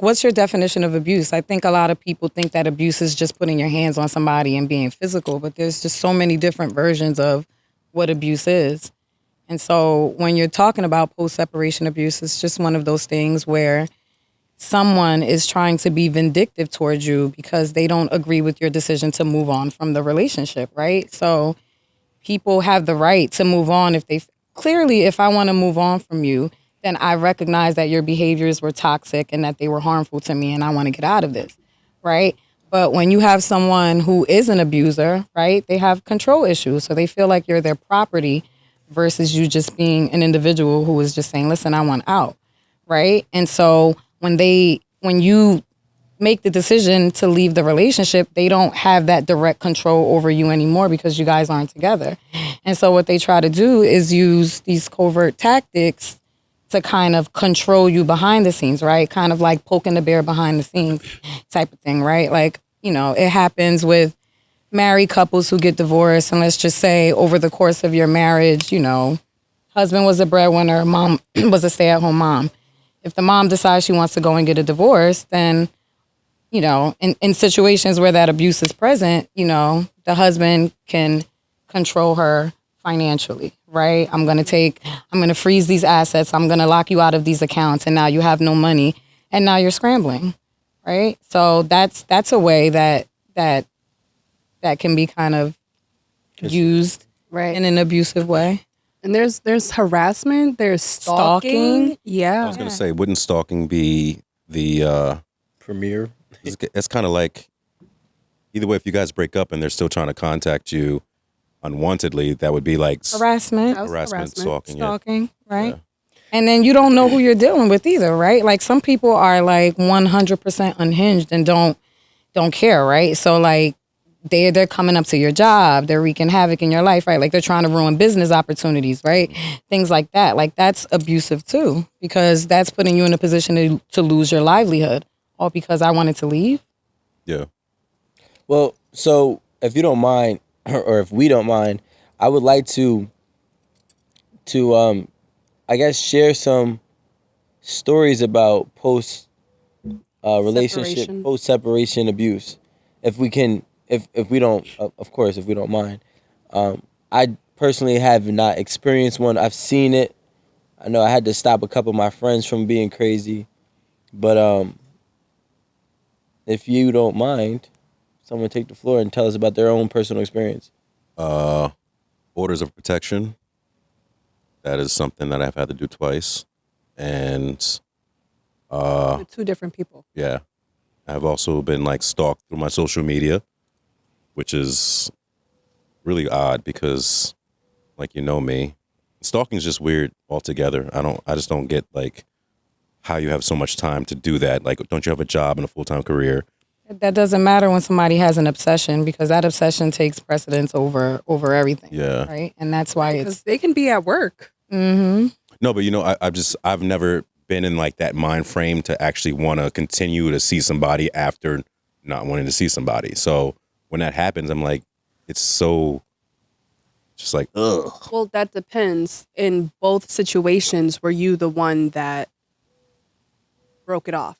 What's your definition of abuse? I think a lot of people think that abuse is just putting your hands on somebody and being physical, but there's just so many different versions of what abuse is. And so when you're talking about post-separation abuse, it's just one of those things where someone is trying to be vindictive towards you because they don't agree with your decision to move on from the relationship, right? So people have the right to move on clearly, if I want to move on from you, then I recognize that your behaviors were toxic and that they were harmful to me and I want to get out of this, right? But when you have someone who is an abuser, right, they have control issues. So they feel like you're their property versus you just being an individual who is just saying, listen, I want out, right? And so when you make the decision to leave the relationship, they don't have that direct control over you anymore because you guys aren't together. And so what they try to do is use these covert tactics to kind of control you behind the scenes, right? Kind of like poking the bear behind the scenes type of thing, right? Like, it happens with married couples who get divorced, and let's just say over the course of your marriage, husband was a breadwinner, mom was a stay-at-home mom. If the mom decides she wants to go and get a divorce, then, in situations where that abuse is present, the husband can control her financially, right? I'm going to freeze these assets. I'm going to lock you out of these accounts. And now you have no money and now you're scrambling, right? So that's a way that can be kind of used in an abusive way. And there's harassment, there's stalking. Yeah. I was going to say, wouldn't stalking be the premiere? It's kind of like, either way, if you guys break up and they're still trying to contact you unwantedly, that would be like harassment, stalking, right? Yeah. And then you don't know who you're dealing with either, right? Like some people are like 100% unhinged and don't care, right? So like they're coming up to your job, they're wreaking havoc in your life, right? Like they're trying to ruin business opportunities, right? Things like that. Like that's abusive too, because that's putting you in a position to lose your livelihood, all because I wanted to leave. Yeah. Well, so if you don't mind, or if we don't mind, I would like to I guess share some stories about post relationship, post separation abuse. If we can, if we don't, of course, if we don't mind. I personally have not experienced one. I've seen it. I know I had to stop a couple of my friends from being crazy, but if you don't mind, someone take the floor and tell us about their own personal experience. Orders of protection. That is something that I've had to do twice. And with two different people. Yeah. I've also been like stalked through my social media, which is really odd because like me. Stalking is just weird altogether. I just don't get like how you have so much time to do that. Like, don't you have a job and a full-time career? That doesn't matter when somebody has an obsession because that obsession takes precedence over everything. Yeah. Right. And that's why because they can be at work. Mm-hmm. No, but I've never been in like that mind frame to actually want to continue to see somebody after not wanting to see somebody. So when that happens, I'm like, it's so just like, ugh. Well, that depends. In both situations, were you the one that broke it off?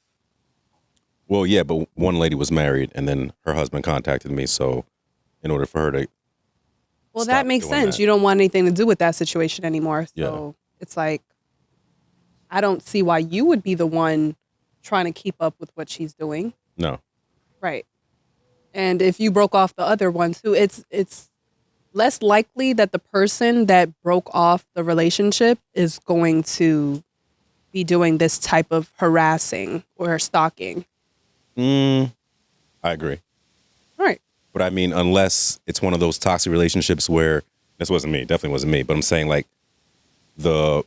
Well, yeah, but one lady was married and then her husband contacted me. So in order for her to well, that makes sense. You don't want anything to do with that situation anymore. So It's like, I don't see why you would be the one trying to keep up with what she's doing. No. Right. And if you broke off the other one too, it's less likely that the person that broke off the relationship is going to be doing this type of harassing or stalking. I agree. Right. But I mean, unless it's one of those toxic relationships where, this wasn't me, definitely wasn't me, but I'm saying like the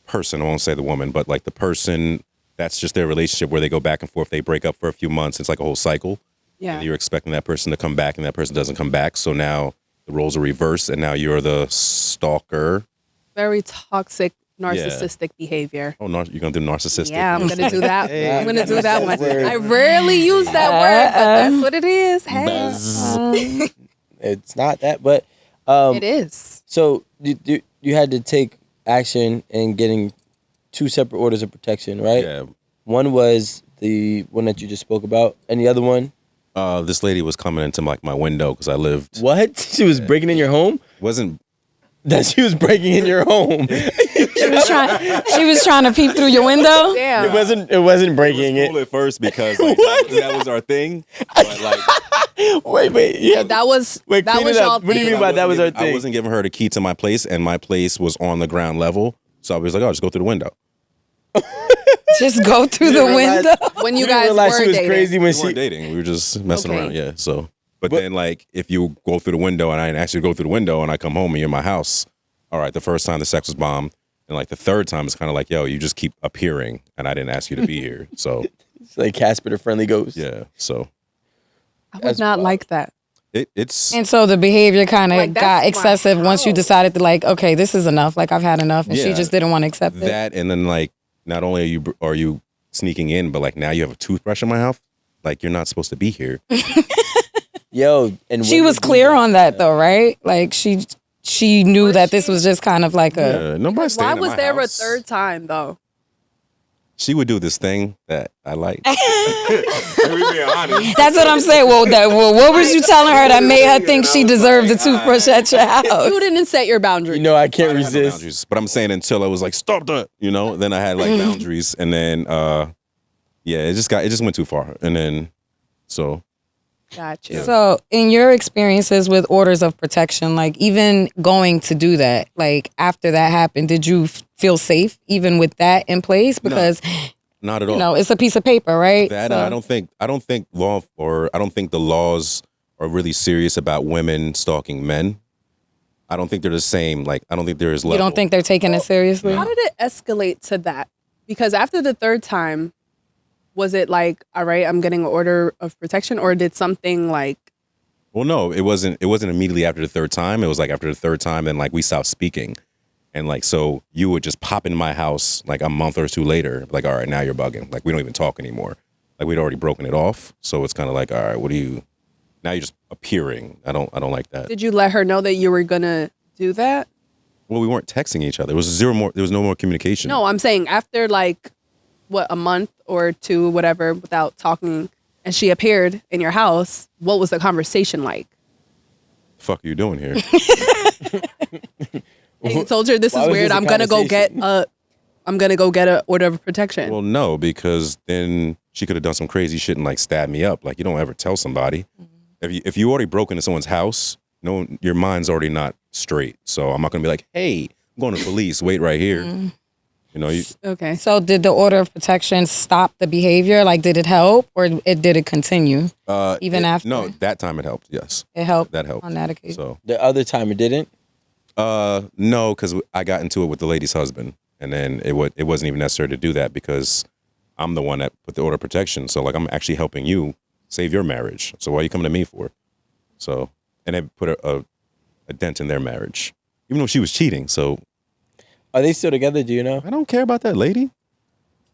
person, I won't say the woman, but like the person, that's just their relationship where they go back and forth, they break up for a few months, it's like a whole cycle. Yeah. And you're expecting that person to come back and that person doesn't come back. So now the roles are reversed and now you're the stalker. Very toxic, narcissistic behavior. Oh, you're going to do narcissistic? Yeah, I'm going to do that. I'm going to do that one. I rarely use that word, but that's what it is. Hey. It's not that, but... it is. So you had to take action in getting two separate orders of protection, right? Yeah. One was the one that you just spoke about? And the other one? This lady was coming into like my window because I lived. What? She was breaking in your home? Wasn't That she was breaking in your home. She was trying to peep through your window. Damn. It wasn't breaking it it. was cool at first because like, that was our thing. But like, Wait. Yeah, That was Wait, that clean was it y'all up. What do you thing. mean by that was our I thing? wasn't giving her the key to my place, and my place was on the ground level. So I was like, "Oh, just go through the window." Just go through the realize- window. When you didn't guys realize were she was dating. crazy when We she. weren't dating. We were just messing Okay. around. Yeah. So, but then like, if you go through the window and I didn't actually go through the window, and I come home and you're in my house, all right. The first time the sex was bombed, and like the third time it's kind of like, yo, you just keep appearing, and I didn't ask you to be here. So It's like Casper the Friendly Ghost. yeah. So I would That's not wild. like that. it's And so the behavior kind of Like, that's got my excessive once you house. decided to like, okay, this is enough. Like I've had enough, and she Yeah. just didn't want to accept it. that, and then like, not only are you sneaking in, but like now you have a toothbrush in my house. Like you're not supposed to be here. Yo, and She women was do clear that. on that though, right? Like she knew that this was just kind of like a. Yeah, nobody's staying Why in was my there house. a third time though? She would do this thing that I like. We being honest. That's what I'm saying. Well, what was you telling her that made her think she deserved a toothbrush at your house? You didn't set your boundaries. You know I can't I had no resist. boundaries, but I'm saying until I was like, stop that, then I had like boundaries, and then yeah, it just went too far, and then so Got you. So, in your experiences with orders of protection, like even going to do that, like after that happened, did you feel safe even with that in place? Because not at all. it's a piece of paper, right? That So- I don't think the laws are really serious about women stalking men. I don't think they're the same. Like I don't think there is level. You don't think they're taking it seriously? How did it escalate to that? Because after the third time, was it like, all right, I'm getting an order of protection, or did something like? Well, no, it wasn't immediately after the third time. It was like after the third time, then like we stopped speaking. And like, so you would just pop in my house like a month or two later, like, all right, now you're bugging. Like, we don't even talk anymore. Like, we'd already broken it off. So it's kind of like, all right, now you're just appearing. I don't like that. Did you let her know that you were gonna do that? Well, we weren't texting each other. There was no more communication. No, I'm saying after like, what, a month or two, whatever, without talking, and she appeared in your house. What was the conversation like? The fuck are you doing here? And you told her this Why is was weird. this a I'm gonna go get an order of protection. Well, no, because then she could have done some crazy shit and like stabbed me up. Like, you don't ever tell somebody. If you already broke into someone's house, your mind's already not straight. So I'm not gonna be like, hey, I'm going to the police. Wait right here. Okay. So, did the order of protection stop the behavior? Like, did it help, or did it continue? Even after? No, that time it helped. Yes, It helped. that helped on that occasion. So The other time it didn't. no, because I got into it with the lady's husband, and then it wasn't even necessary to do that because I'm the one that put the order of protection. So like I'm actually helping you save your marriage. So why are you coming to me for? So and it put a dent in their marriage, even though she was cheating. So Are they still together? Do you know? I don't care about that lady.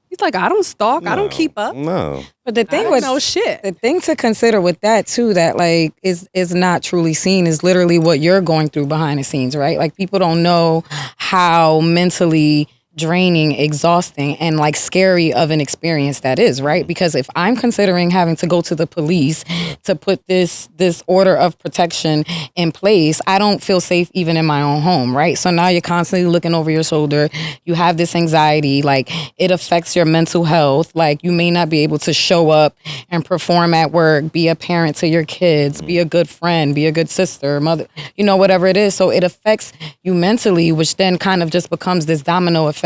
He's like, I don't stalk. I don't No, keep up. No. But the I thing don't was, know shit. the thing to consider with that too, that like is not truly seen, is literally what you're going through behind the scenes, right? Like people don't know how mentally draining, exhausting, and like scary of an experience that is, right? Because if I'm considering having to go to the police to put this order of protection in place, I don't feel safe even in my own home, right? So now you're constantly looking over your shoulder. You have this anxiety, like it affects your mental health. Like you may not be able to show up and perform at work, be a parent to your kids, be a good friend, be a good sister, mother, whatever it is. So it affects you mentally, which then kind of just becomes this domino effect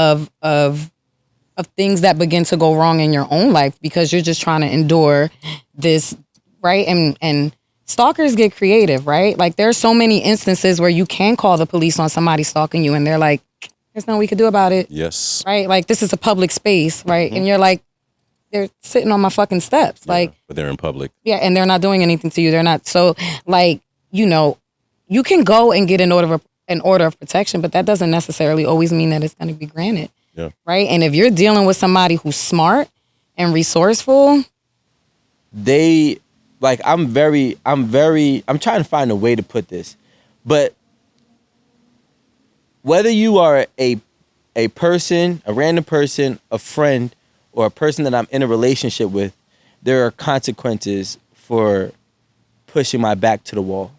of things that begin to go wrong in your own life because you're just trying to endure this, right? And stalkers get creative, right? Like there's so many instances where you can call the police on somebody stalking you and they're like, there's nothing we can do about it. Yes. Right? Like this is a public space, right? And you're like, they're sitting on my fucking steps. Yeah, Like, but they're in public. yeah, and they're not doing anything to you. They're not. So like, you can go and get an order of protection, but that doesn't necessarily always mean that it's going to be granted. Yeah. Right? And if you're dealing with somebody who's smart and resourceful, I'm trying to find a way to put this, but whether you are a person, a random person, a friend, or a person that I'm in a relationship with, there are consequences for pushing my back to the wall.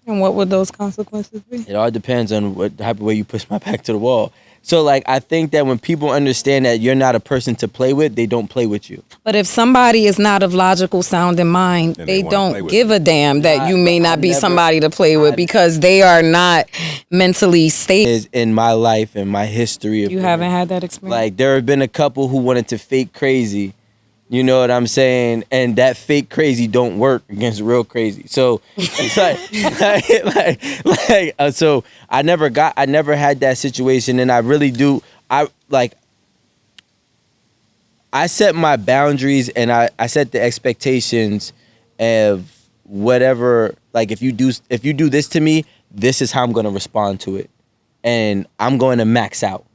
And what would those consequences be? It all depends on what type of way you push my back to the wall. So, like, I think that when people understand that you're not a person to play with, they don't play with you. But if somebody is not of logical sound in mind, Then they they wanna play don't with give a damn that you may not be never- somebody to play with because they are not mentally stable. Is in my life and my history of You haven't had that experience? like, there have been a couple who wanted to fake crazy. You know what I'm saying? And that fake crazy don't work against real crazy. So it's so I never had that situation, and I really do. I set my boundaries and I set the expectations of whatever. Like, if you do this to me, this is how I'm gonna respond to it, and I'm going to max out.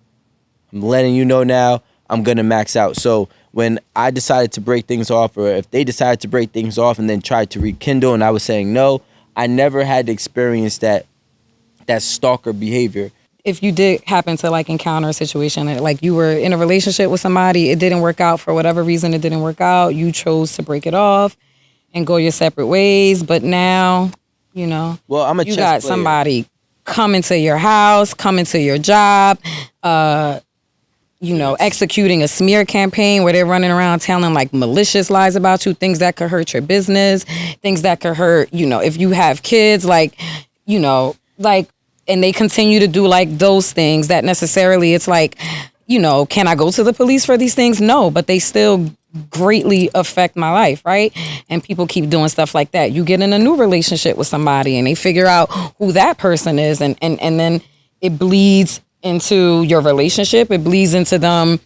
I'm letting you know now. I'm gonna max out. So when I decided to break things off, or if they decided to break things off and then tried to rekindle, and I was saying no, I never had to experience that stalker behavior. If you did happen to like encounter a situation like you were in a relationship with somebody, it didn't work out for whatever reason, it didn't work out, you chose to break it off and go your separate ways, but now, you know, Well, I'm a you chess got player. somebody coming to your house, coming to your job, executing a smear campaign where they're running around telling like malicious lies about you, things that could hurt your business, things that could hurt, if you have kids, and they continue to do like those things that necessarily it's like, can I go to the police for these things? No, but they still greatly affect my life, right? And people keep doing stuff like that. You get in a new relationship with somebody and they figure out who that person is, and then it bleeds into your relationship. It bleeds into them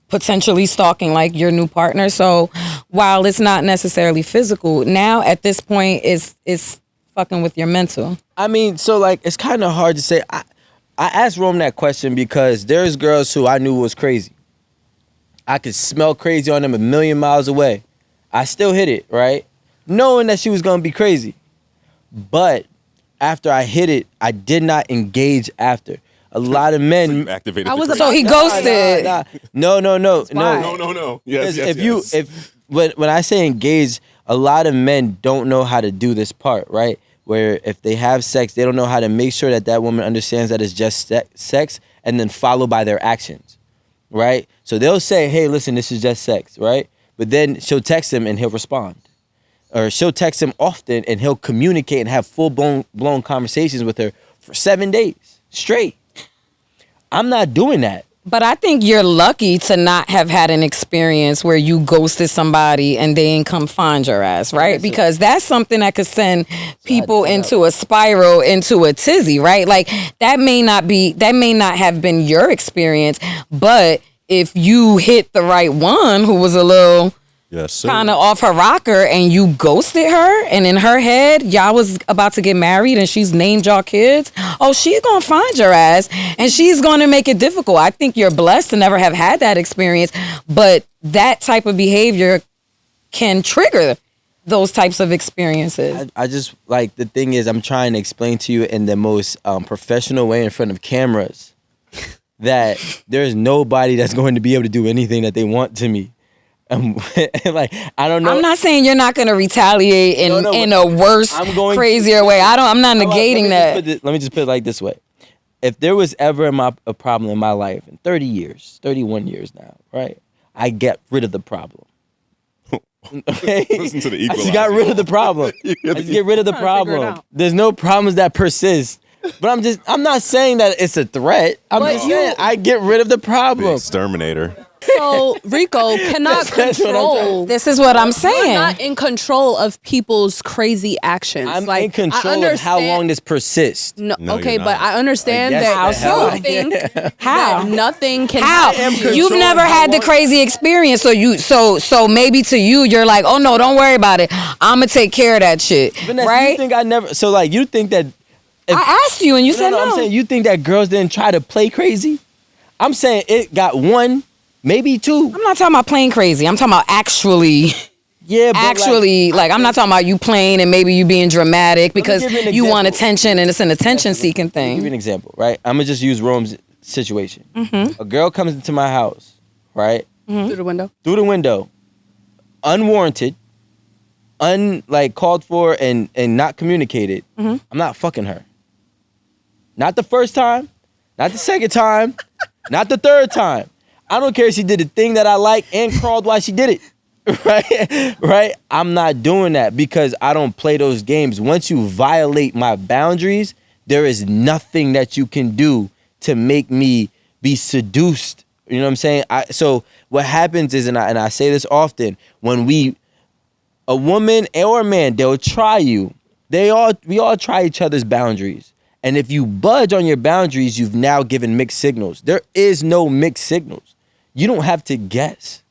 potentially stalking like your new partner. So while it's not necessarily physical, now at this point it's fucking with your mental. I mean, so like, it's kind of hard to say. I asked Rome that question because there's girls who I knew was crazy. I could smell crazy on them a million miles away. I still hit it, right? Knowing that she was going to be crazy. But after I hit it, I did not engage after. A lot of men. So you activated I the was crazy. So he ghosted. No. No. Yes. When I say engage, a lot of men don't know how to do this part, right? Where if they have sex, they don't know how to make sure that woman understands that it's just sex, and then follow by their actions, right? So they'll say, hey, listen, this is just sex, right? But then she'll text him and he'll respond. Or she'll text him often and he'll communicate and have full-blown conversations with her for 7 days straight. I'm not doing that. But I think you're lucky to not have had an experience where you ghosted somebody and they ain't come find your ass, right? Because that's something that could send people into a spiral, into a tizzy, right? Like that may not have been your experience, but if you hit the right one who was a little kind of off her rocker and you ghosted her, and in her head y'all was about to get married and she's named y'all kids, she's gonna find your ass and she's gonna make it difficult. I think you're blessed to never have had that experience, but that type of behavior can trigger those types of experiences. I just, like, the thing is, I'm trying to explain to you in the most professional way in front of cameras that there's nobody that's going to be able to do anything that they want to me. Like, I don't know. I'm not saying you're not going to retaliate in a worse, crazier way. I'm not negating that. Let me just put it like this way. If there was ever a problem in my life in 31 years now, right? I get rid of the problem. Okay? Listen to the I equalizer. just got rid of the problem. I just get rid of the problem. There's no problems that persist. But I'm not saying that it's a threat. I'm just saying I get rid of the The problem. exterminator. So Rico cannot control. This is what I'm You're saying. not in control of people's crazy actions. I'm like, in control of how long this persists. No, No, okay, you're but not. I understand Yes, that how so? you think How? that nothing can How? happen. You've never had the crazy experience, so maybe to you're like, oh no, don't worry about it. I'ma take care of that shit, Vanessa, right? you think I never? So like, you think that? I asked you and you said no. I'm saying you think that girls didn't try to play crazy. I'm saying it got one, maybe two. I'm not talking about playing crazy. I'm talking about actually. Yeah, but I'm not talking about you playing and maybe you being dramatic because give you an you want example. attention and it's an attention-seeking I'll give you thing. an example, right? I'm gonna just use Rome's situation. Mm-hmm. A girl comes into my house, right? Through the window. Through the window, unwarranted, like called for and not communicated, I'm not fucking her. Not the first time, not the second time, not the third time. I don't care if she did the thing that I like and crawled while she did it. Right? I'm not doing that because I don't play those games. Once you violate my boundaries, there is nothing that you can do to make me be seduced. You know what I'm saying? So what happens is, and I say this often, when a woman or a man, they'll try you. We all try each other's boundaries. And if you budge on your boundaries, you've now given mixed signals. There is no mixed signals. You don't have to guess.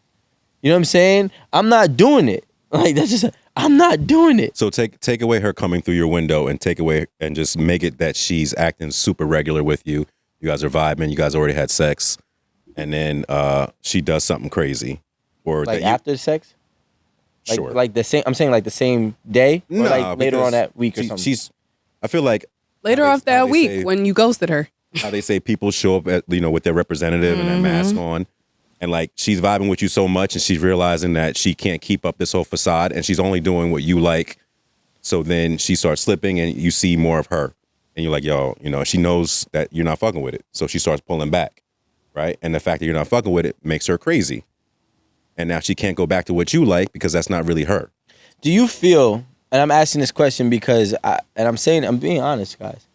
You know what I'm saying? I'm not doing it. Like, I'm not doing it. So take away her coming through your window and take away and just make it that she's acting super regular with you. You guys are vibing. You guys already had sex. And then she does something crazy. Or like after sex? Like, sure. Like the same, I'm saying like the same day? Or like later on that week or something? I feel like. Later off that week when you ghosted her. How they say people show up at, with their representative and their mask on. And like she's vibing with you so much and she's realizing that she can't keep up this whole facade and she's only doing what you like. So then she starts slipping and you see more of her. And you're like, yo, she knows that you're not fucking with it. So she starts pulling back, right? And the fact that you're not fucking with it makes her crazy. And now she can't go back to what you like because that's not really her. Do you feel, and I'm asking this question because, I'm being honest, guys.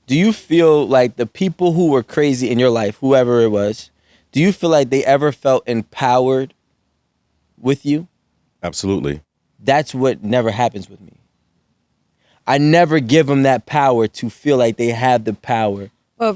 Do you feel like the people who were crazy in your life, whoever it was, do you feel like they ever felt empowered with you? Absolutely. That's what never happens with me. I never give them that power to feel like they have the power. But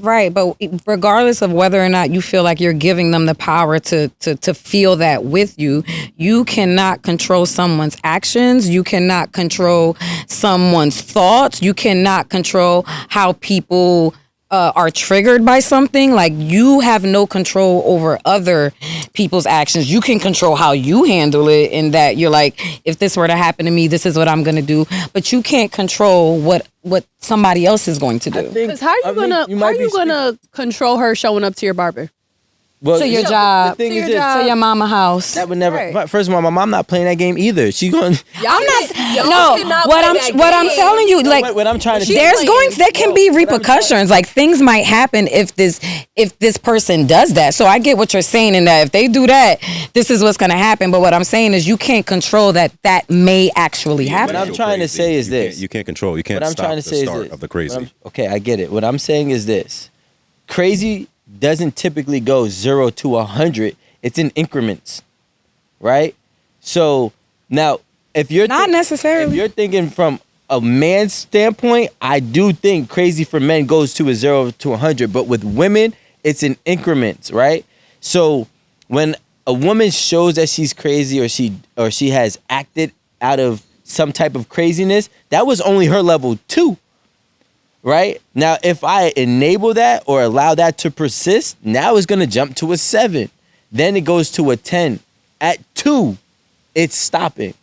regardless of whether or not you feel like you're giving them the power to feel that with you, you cannot control someone's actions. You cannot control someone's thoughts. You cannot control how people are triggered by something. Like, you have no control over other people's actions. You can control how you handle it, in that you're like, if this were to happen to me, this is what I'm going to do. But you can't control what somebody else is going to do. Because how are you gonna control her showing up to your barber? Well, to your job, to your mama house. That would never. Right. First of all, my mom not playing that game either. She going. What I'm telling you, like, what I'm trying to. There can be repercussions. Like, things might happen if this person does that. So I get what you're saying in that if they do that, this is what's going to happen. But what I'm saying is you can't control that may actually happen. What I'm trying to say is this: you can't control. You can't. What I'm stop trying to the say start is of the crazy. Okay, I get it. What I'm saying is this: crazy doesn't typically go 0 to 100. It's in increments, right? So now, if you're not necessarily, if you're thinking from a man's standpoint, I do think crazy for men goes to a 0 to 100, but with women, it's in increments, right? So when a woman shows that she's crazy or she has acted out of some type of craziness, that was only her level 2. Right? Now, if I enable that or allow that to persist, now it's going to jump to a 7. Then it goes to a 10. At 2, it's stopping.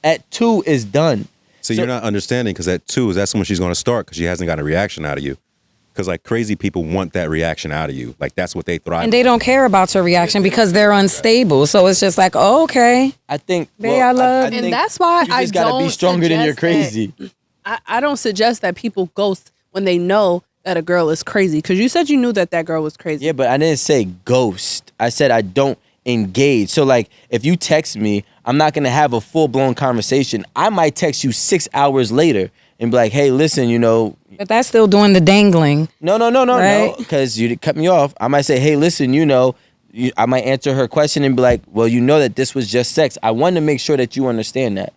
At 2 is done. So you're not understanding, because at 2, that's when she's going to start, because she hasn't got a reaction out of you. Because like crazy people want that reaction out of you. Like, that's what they thrive on. And they don't care about your reaction because they're unstable. So it's just like, oh, okay. I think. I love. And that's why you just got to be stronger than you're crazy. I don't suggest that people ghost when they know that a girl is crazy. Because you said you knew that girl was crazy. Yeah, but I didn't say ghost. I said I don't engage. So like, if you text me, I'm not going to have a full-blown conversation. I might text you 6 hours later and be like, hey, listen, But that's still doing the dangling. No, right? Because you cut me off. I might say, hey, listen, I might answer her question and be like, well, that this was just sex. I want to make sure that you understand that.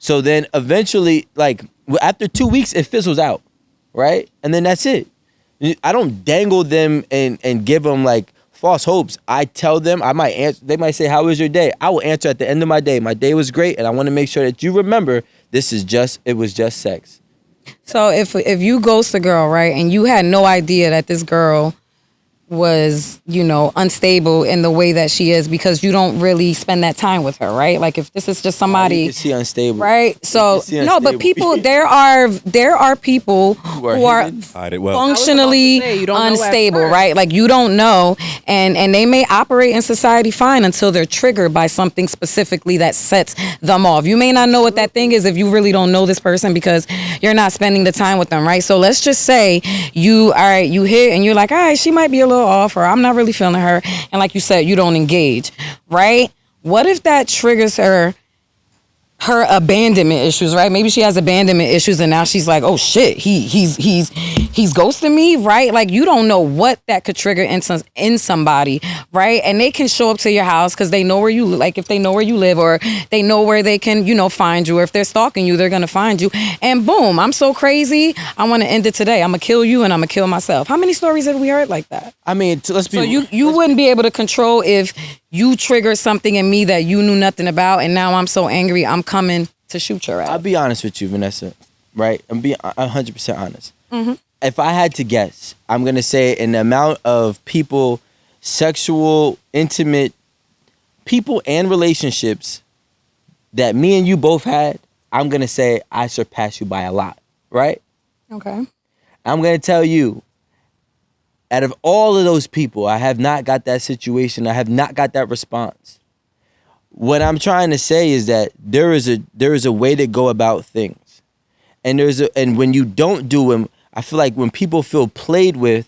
So then eventually, like, after 2 weeks, it fizzles out. Right? And then that's it. I don't dangle them and give them like false hopes. I tell them, I might answer. They might say, how was your day? I will answer at the end of my day. My day was great. And I want to make sure that you remember it was just sex. So if you ghost a girl, right, and you had no idea that this girl was, unstable in the way that she is because you don't really spend that time with her, right? Like if this is just somebody, You can see unstable. right? So see no, but unstable. people, there are people who are hidden. Hide it well. functionally say, you don't know at unstable, first. right? Like you don't know, and they may operate in society fine until they're triggered by something specifically that sets them off. You may not know what that thing is if you really don't know this person because you're not spending the time with them, right? So let's just say you hit and you're like, all right, she might be a little off, or I'm not really feeling her, and like you said, you don't engage, right? What if that triggers her abandonment issues, right? Maybe she has abandonment issues and now she's like, oh shit, he's ghosting me, right? Like you don't know what that could trigger in somebody, right? And they can show up to your house because they know where you, like if they know where you live or they know where they can, find you, or if they're stalking you, they're gonna find you, and boom, I'm so crazy, I want to end it today, I'm gonna kill you and I'm gonna kill myself. How many stories have we heard like that? I mean, let's be. So you wouldn't be able to control if you trigger something in me that you knew nothing about, and now I'm so angry, I'm coming to shoot your ass. I'll be honest with you, Vanessa. Right? I'm being 100% honest. Mm-hmm. If I had to guess, I'm gonna say an amount of people, sexual, intimate people, and relationships that me and you both had. I'm gonna say I surpass you by a lot. Right? Okay. I'm gonna tell you. Out of all of those people, I have not got that situation. I have not got that response. What I'm trying to say is that there is a way to go about things, and and when you don't do them, I feel like when people feel played with,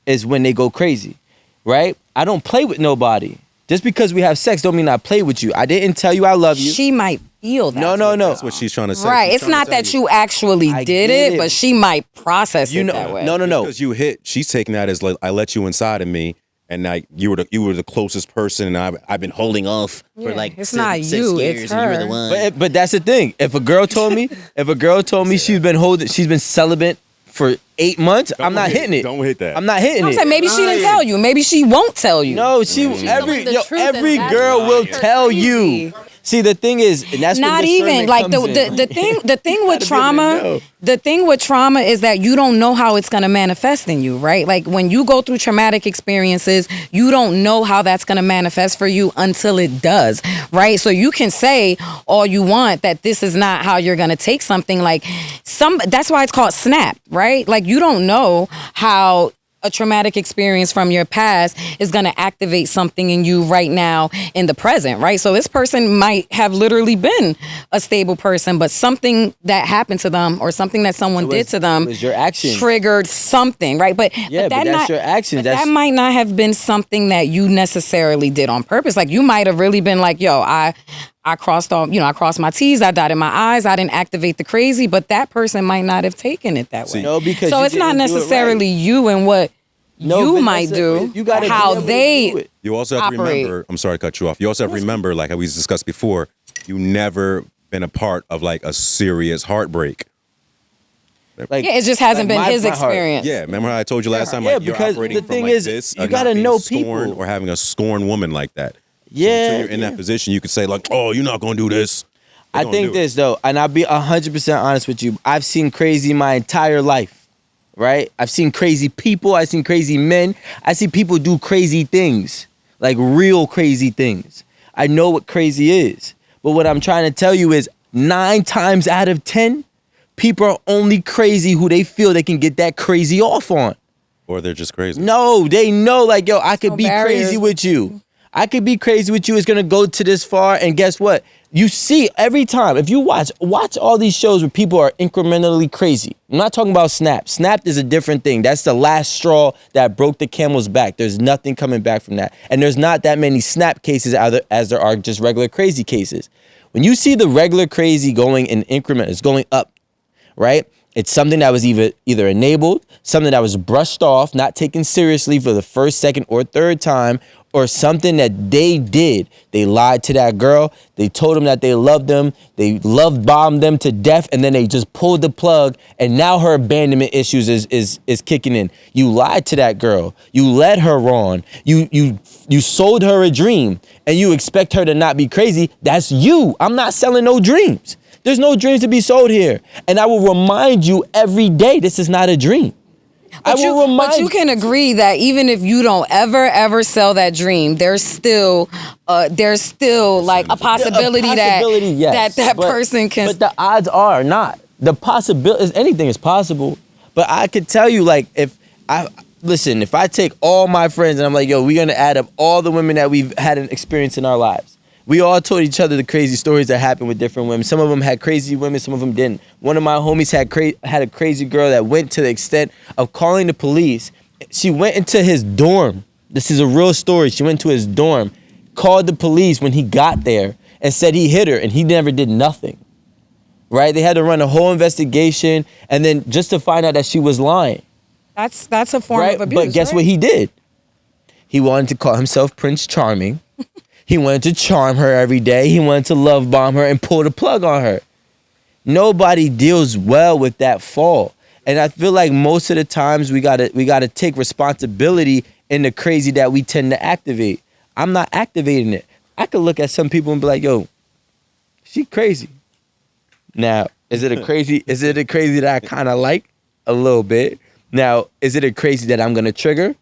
is when they go crazy, right? I don't play with nobody. Just because we have sex don't mean I play with you. I didn't tell you I love you. She might feel that. No. That's what she's trying to say. Right. She's It's not trying to that tell you actually I did get it, it. but she might process it that way. No. Because you hit, she's taking that as like, I let you inside of me, and now you were the closest person, and I've been holding off for Yeah, like it's six not you, years, it's and you were her. the one. But that's the thing. If a girl told me she's been celibate for 8 months, I'm not hitting it. Don't hit that. I'm not hitting I'm it. saying maybe she didn't tell you. Maybe she won't tell you. No, telling the truth, and every that's girl why will it's tell crazy. you. See, the thing is, and that's Not what even like comes in. the thing with trauma. know. The thing with trauma is that you don't know how it's gonna manifest in you, right? Like when you go through traumatic experiences, you don't know how that's gonna manifest for you until it does, right? So you can say all you want that this is not how you're gonna take something. Like that's why it's called snap, right? Like you don't know how a traumatic experience from your past is going to activate something in you right now in the present, right? So this person might have literally been a stable person, but something that happened to them or something that someone did to them it was your action. triggered something, right? But that's your action. That might not have been something that you necessarily did on purpose. Like you might have really been like, yo, I crossed off, I crossed my T's, I dotted my I's, I didn't activate the crazy, but that person might not have taken it that way. No, because so you it's not didn't do it necessarily you and what you might do, you gotta how be able to do they it. You also have to operate. remember, I'm sorry to cut you off. You also have to remember, like how we discussed before, you never been a part of like a serious heartbreak. Like, Yeah, it just hasn't like been his my heart. experience. Yeah, remember how I told you last time? Yeah, Like, you're because operating the from thing like is, this, you of gotta not being know scorned people. or having a scorned woman like that. Yeah, So until you're in that position, you could say like, "Oh, you're not gonna do this." They're I gonna think do it. this though, and I'll be 100% honest with you. I've seen crazy my entire life, right? I've seen crazy people. I've seen crazy men. I see people do crazy things, like real crazy things. I know what crazy is, but what I'm trying to tell you is 9 times out of 10, people are only crazy who they feel they can get that crazy off on. Or they're just crazy. No, they know like, yo, I could No be barriers. crazy with you. I could be crazy with you. It's gonna go to this far, and guess what? You see every time, if you watch all these shows where people are incrementally crazy. I'm not talking about Snap. Snap is a different thing. That's the last straw that broke the camel's back. There's nothing coming back from that. And there's not that many Snap cases as there are just regular crazy cases. When you see the regular crazy going in increment, it's going up, right? It's something that was either enabled, something that was brushed off, not taken seriously for the first, second, or third time, or something that they did. They lied to that girl. They told them that they loved them. They love-bombed them to death, and then they just pulled the plug, and now her abandonment issues is kicking in. You lied to that girl. You led her on. You sold her a dream, and you expect her to not be crazy. That's you. I'm not selling no dreams. There's no dreams to be sold here. And I will remind you every day, this is not a dream. I will remind But you can agree that even if you don't ever sell that dream, there's still like a possibility, yes, that but, person can. But the odds are not. The possibility, anything is possible. But I could tell you, like, if I take all my friends and I'm like, yo, we're gonna add up all the women that we've had an experience in our lives. We all told each other the crazy stories that happened with different women. Some of them had crazy women, some of them didn't. One of my homies had a crazy girl that went to the extent of calling the police. She went into his dorm. This is a real story. She went to his dorm, called the police when he got there, and said he hit her, and he never did nothing. Right? They had to run a whole investigation, and then just to find out that she was lying. That's a form of abuse. But guess what he did? He wanted to call himself Prince Charming. He wanted to charm her every day. He wanted to love bomb her and pull the plug on her. Nobody deals well with that fall. And I feel like most of the times we gotta take responsibility in the crazy that we tend to activate. I'm not activating it. I could look at some people and be like, yo, she crazy. Now, is it a crazy that I kind of like? A little bit. Now, is it a crazy that I'm gonna trigger?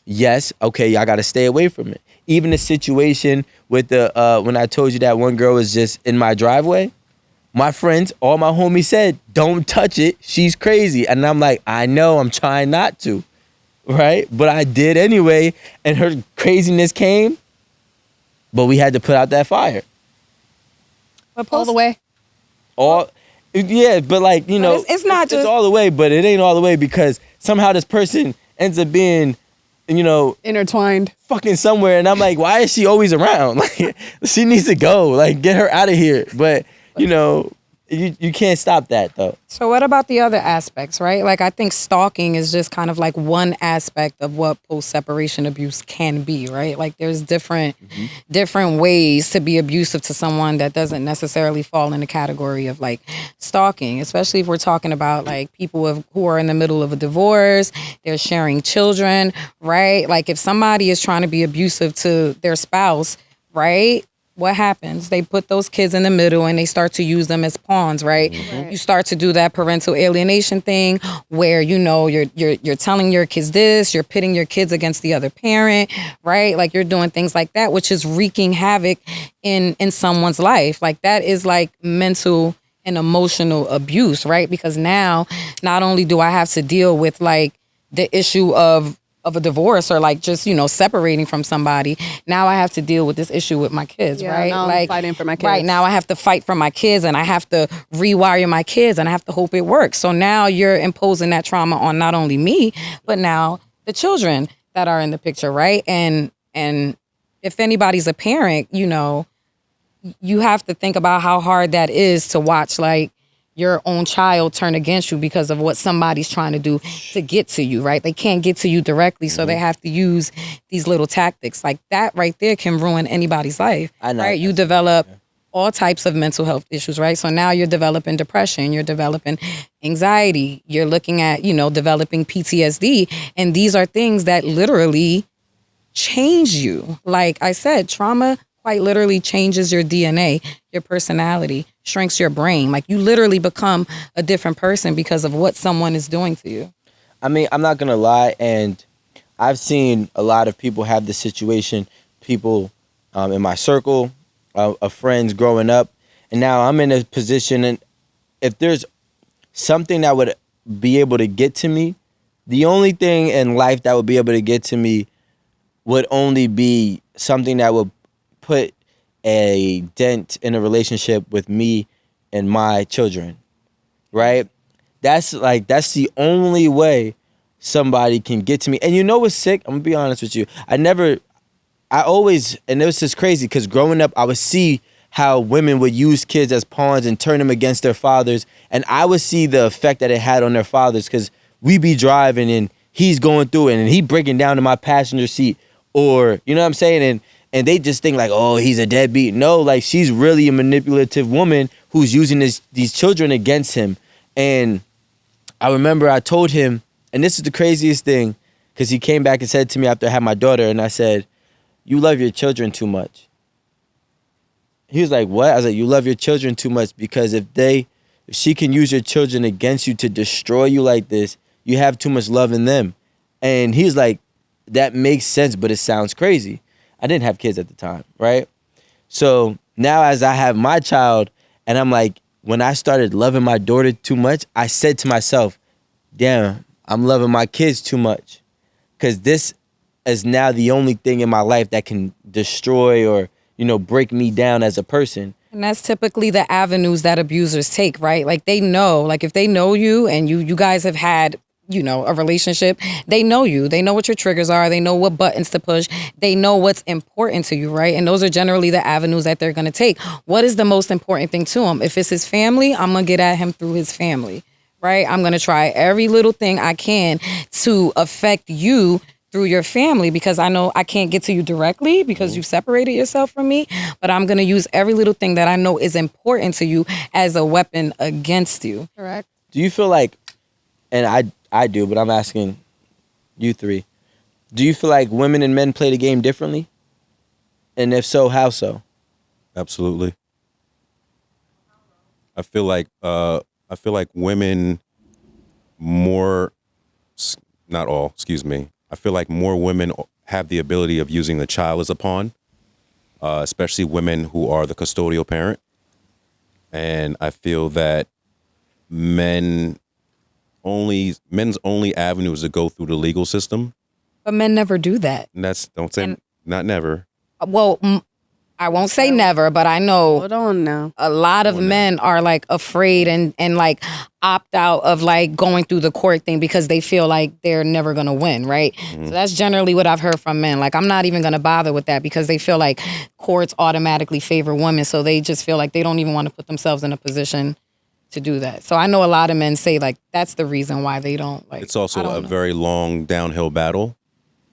Yes. Okay, I gotta stay away from it. Even the situation with when I told you that one girl was just in my driveway, my friends, all my homies said, don't touch it. She's crazy. And I'm like, I know, I'm trying not to. Right? But I did anyway. And her craziness came. But we had to put out that fire. All the way. Yeah, but like, you know, it's not just all the way, but it ain't all the way because somehow this person ends up being, you know, intertwined fucking somewhere. And I'm like, why is she always around? Like, she needs to go. Like, get her out of here. But, you know, you can't stop that, though. So what about the other aspects, right? Like, I think stalking is just kind of like one aspect of what post-separation abuse can be, right? Like, there's different ways to be abusive to someone that doesn't necessarily fall in the category of, like, stalking, especially if we're talking about, like, people who are in the middle of a divorce, they're sharing children, right? Like, if somebody is trying to be abusive to their spouse, right? What happens? They put those kids in the middle and they start to use them as pawns, right? You start to do that parental alienation thing where, you know, you're telling your kids this, you're pitting your kids against the other parent, right? Like, you're doing things like that, which is wreaking havoc in someone's life. Like, that is like mental and emotional abuse, right? Because now not only do I have to deal with like the issue of a divorce or like just, you know, separating from somebody. Now I have to deal with this issue with my kids, right? Now like I'm fighting for my kids. Right, now I have to fight for my kids and I have to rewire my kids and I have to hope it works. So now you're imposing that trauma on not only me, but now the children that are in the picture, right? And if anybody's a parent, you know, you have to think about how hard that is to watch like your own child turn against you because of what somebody's trying to do to get to you, right? They can't get to you directly, so they have to use these little tactics. Like that right there can ruin anybody's life, right? You develop all types of mental health issues, right? So now you're developing depression, you're developing anxiety, you're looking at, you know, developing PTSD. And these are things that literally change you. Like I said, trauma quite literally changes your DNA, your personality, shrinks your brain. Like you literally become a different person because of what someone is doing to you. I mean, I'm not going to lie. And I've seen a lot of people have this situation, people in my circle of friends growing up. And now I'm in a position, and if there's something that would be able to get to me, the only thing in life that would be able to get to me would only be something that would put a dent in a relationship with me and my children, right? That's the only way somebody can get to me. And you know what's sick? I'm gonna be honest with you. And it was just crazy because growing up, I would see how women would use kids as pawns and turn them against their fathers. And I would see the effect that it had on their fathers because we be driving and he's going through it and he breaking down in my passenger seat, or, you know what I'm saying? And they just think like, oh, he's a deadbeat. No, like she's really a manipulative woman who's using these children against him. And I remember I told him, and this is the craziest thing, because he came back and said to me after I had my daughter, and I said, you love your children too much. He was like, what? I was like, you love your children too much because if she can use your children against you to destroy you like this, you have too much love in them. And he's like, that makes sense, but it sounds crazy. I didn't have kids at the time, right? So now as I have my child, and I'm like, when I started loving my daughter too much, I said to myself, damn, I'm loving my kids too much. Because this is now the only thing in my life that can destroy or, break me down as a person. And that's typically the avenues that abusers take, right? Like they know, like if they know you and you guys have had, a relationship, they know you. They know what your triggers are. They know what buttons to push. They know what's important to you, right? And those are generally the avenues that they're going to take. What is the most important thing to him? If it's his family, I'm going to get at him through his family, right? I'm going to try every little thing I can to affect you through your family, because I know I can't get to you directly because you've separated yourself from me, but I'm going to use every little thing that I know is important to you as a weapon against you. Correct. Do you feel like, and I do, but I'm asking you three, do you feel like women and men play the game differently? And if so, how so? Absolutely. I feel like women more, not all, excuse me. I feel like more women have the ability of using the child as a pawn, especially women who are the custodial parent. And I feel that men's only avenue is to go through the legal system. But men never do that. And not never. Well, I won't say never, but I know Hold on now. a lot of men are like afraid and like opt out of like going through the court thing because they feel like they're never going to win, right? So that's generally what I've heard from men. Like, I'm not even going to bother with that because they feel like courts automatically favor women. So they just feel like they don't even want to put themselves in a position to do that. So I know a lot of men say like that's the reason why they don't like. It's also a very long downhill battle,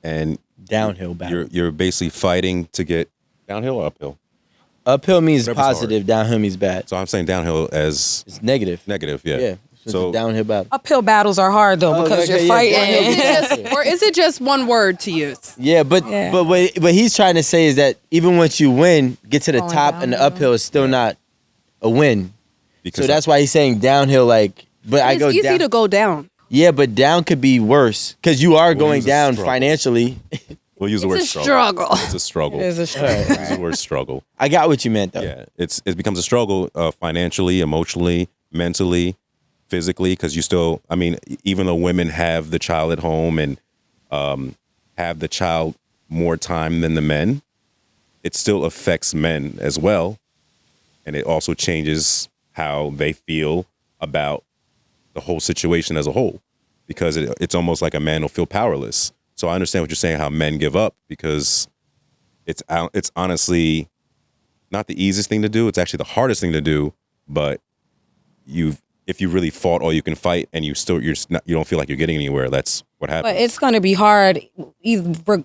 and you're basically fighting to get downhill or uphill. Uphill means Whatever's positive, hard. downhill means bad. So I'm saying downhill as It's negative. negative, yeah. Yeah. So it's a downhill battle. Uphill battles are hard though because okay, you're yeah, fighting. Or is it just one word to use? Yeah, but what he's trying to say is that even once you win, get to the Going top, and the downhill. uphill is still not a win. because So that's why he's saying downhill. Like, but I It's go easy down. to go down. Yeah, but down could be worse because you are going use a down struggle. financially. we'll use the It's word a struggle. struggle. It's a struggle. It is a struggle. Use the word struggle. I got what you meant though. Yeah, it becomes a struggle financially, emotionally, mentally, physically, because you still, I mean, even though women have the child at home and have the child more time than the men, it still affects men as well. And it also changes how they feel about the whole situation as a whole, because it's almost like a man will feel powerless. So I understand what you're saying, how men give up, because it's honestly not the easiest thing to do. It's actually the hardest thing to do. But if you really fought all you can fight and you don't feel like you're getting anywhere, that's what happens. But it's going to be hard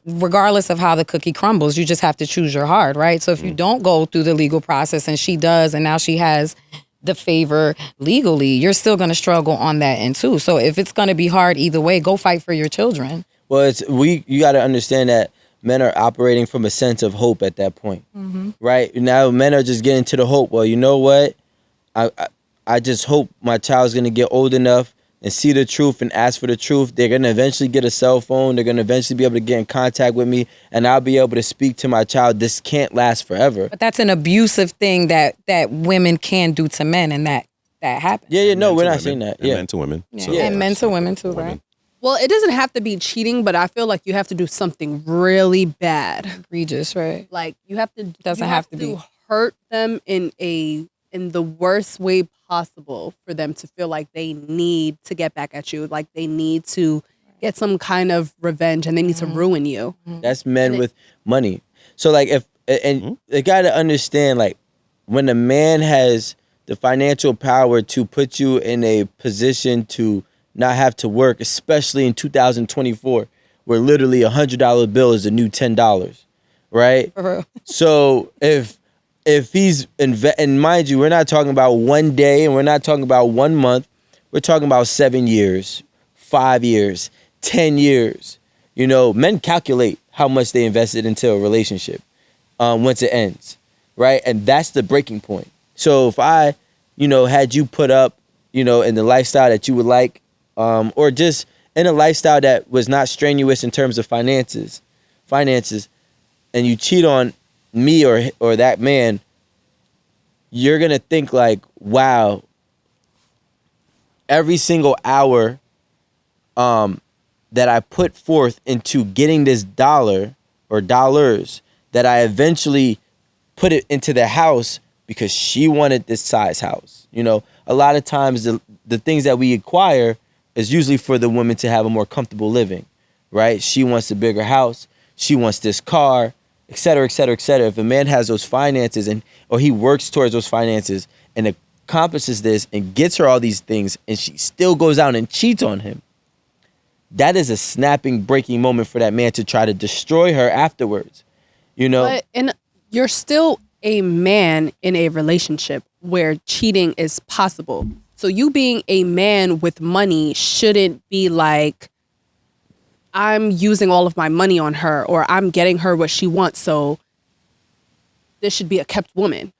regardless of how the cookie crumbles. You just have to choose your hard, right? So if you don't go through the legal process and she does, and now she has the favor legally, you're still going to struggle on that end too. So if it's going to be hard either way, go fight for your children. Well, you got to understand that men are operating from a sense of hope at that point, right? Now men are just getting to the hope. Well, you know what? I just hope my child's gonna get old enough and see the truth and ask for the truth. They're gonna eventually get a cell phone. They're gonna eventually be able to get in contact with me, and I'll be able to speak to my child. This can't last forever. But that's an abusive thing that women can do to men, and that happens. Yeah, no, we're Men not to saying women, that. and Yeah, men to women. Yeah. So And men that's to women too, women. right? Well, it doesn't have to be cheating, but I feel like you have to do something really bad. Egregious, right? Like you have to Doesn't you have to be. hurt them in the worst way possible for them to feel like they need to get back at you, like they need to get some kind of revenge and they need to ruin you. that's men with money. So like they got to understand, like when a man has the financial power to put you in a position to not have to work, especially in 2024, where literally $100 bill is a new $10, right? So if he's and mind you, we're not talking about one day and we're not talking about 1 month. We're talking about 7 years, 5 years, 10 years. You know, men calculate how much they invested into a relationship once it ends, right? And that's the breaking point. So if I, had you put up, in the lifestyle that you would like, or just in a lifestyle that was not strenuous in terms of finances, and you cheat on me or that man, you're gonna think like, wow, every single hour that I put forth into getting this dollar or dollars, that I eventually put it into the house because she wanted this size house. You know, a lot of times the things that we acquire is usually for the woman to have a more comfortable living, right? She wants a bigger house. She wants this car, et cetera, et cetera, et cetera. If a man has those finances or he works towards those finances and accomplishes this and gets her all these things and she still goes out and cheats on him, that is a snapping, breaking moment for that man to try to destroy her afterwards. You know? But you're still a man in a relationship where cheating is possible. So you being a man with money shouldn't be like, I'm using all of my money on her or I'm getting her what she wants, so this should be a kept woman.